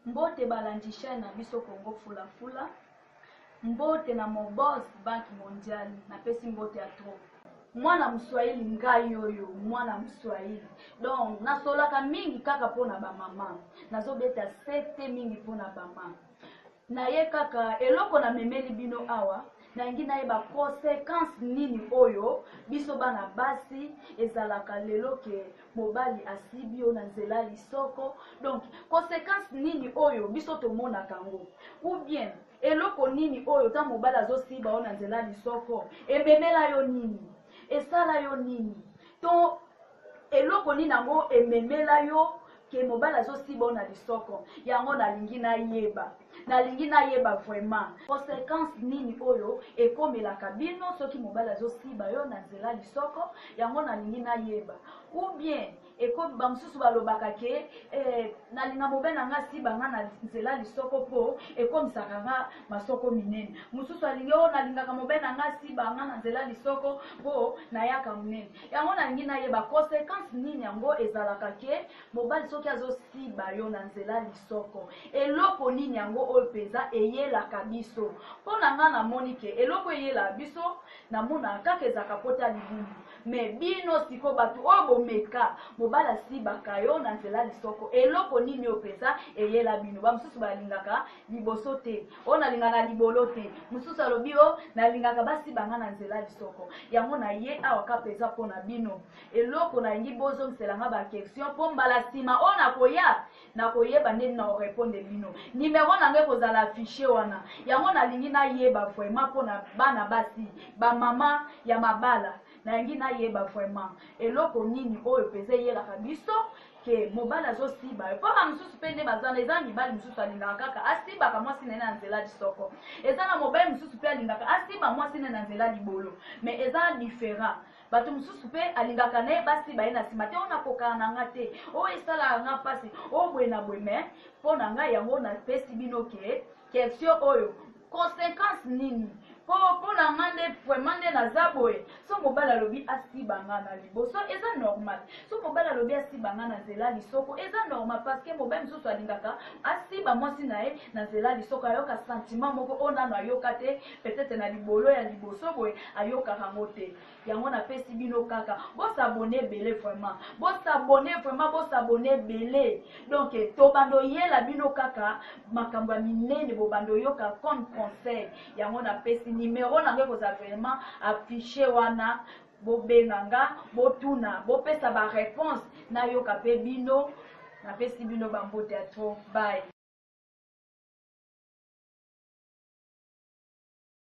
Mbote balandisha na biso Congo fula fula. Mbote na Mobos Bank Mondiale na pesi mbote ya trop. Mwana Mswahili ngai yoyo, mwana Mswahili. Donc nasolaka mingi kaka pona ba mama. Nazobeta sete mingi pona ba mama. Na ye kaka eloko na memeli bino awa. Na ngina ye ba conséquence nini oyo biso bana basi ezalaka lelo ke mobali asibio na nzela lisoko. Donc conséquence nini oyo biso tomona kango ou bien eloko nini oyo ta mobali azosiba ona nzela lisoko ememela yo nini esala yo nini to eloko nini nango ememela yo ke mobali azosiba ona lisoko yango nalingi na yeba vraiment conséquence nini oyo ekomelaka bino soki mobali azosiba yo na nzela lisoko yango nalingi na yeba ou bien eko bamsusu balobaka ke nalinga mobali nga siba nga na nzela lisoko po ekomisaka nga masoko minene mususu alingi o nalingaka mobali nga siba nga na nzela lisoko po nayaka munene yango nalingi na yeba conséquence nini yango ezalaka ke mobali soki azosiba yo na nzela lisoko eloko nini yango oyo peza eyelaka biso po na nga namoni ke eloko eyela biso namona kaka ezaka pota libumu mais bino siko batu oyo bomeka mobali asibaka yo na nzela lisoko eloko nini oyo peza eyela bino bamususu balingaka liboso te o nalinga na libolo te mususu alobi o nalingaka basiba nga na nzela lisoko yango na ye awa ka peza pona bino eloko na ngi bozongisela nga ba question po mbala sima o nakoyeba ndeni na répondre bino numéro na ngai kozala affiché wana yango nalingi na yeba vraiment pona bana basi ba mama ya mabala nalingi na yeba vraiment eloko nini oyo peza yelaka biso ke mobali azosiba yo po bamususu mpe nde bazana eza mibali mususu alingaka kaka asibaka mwasi nene na nzela lisoko eza na mobali mususu mpe alingaka asiba mwasi nene na nzela libolo mais eza différent bato mususu mpe alingaka naye basiba ye na nsima te ona kokana na nga te oyo esalaka nga mpasi oyo boye na boye me mpo na ngai yango napesi bino ke question oyo conséquence nini po na nga nde vraiment nde naza boye so mobali alobi asiba nga na liboso eza normal so mobali alobi asiba nga na nzela lisoko eza normal parce que mobali mosusu alingaka asiba mwasi na ye na nzela lisoko ayoka sentiment moko oyo nano ayoka te peut-être na libolo ya liboso boye ayokaka yango te yango napesi bino kaka bosabone ebele vraiment bosabone ebele donc tobando yela bino kaka makambo ya minene bobando yoka comme conseil yango napesi numéro na ngai koza vraiment affiché wana bobenganga botuna bopesa ba réponse nayoka pe bino napesi bino bambote ya trop bye.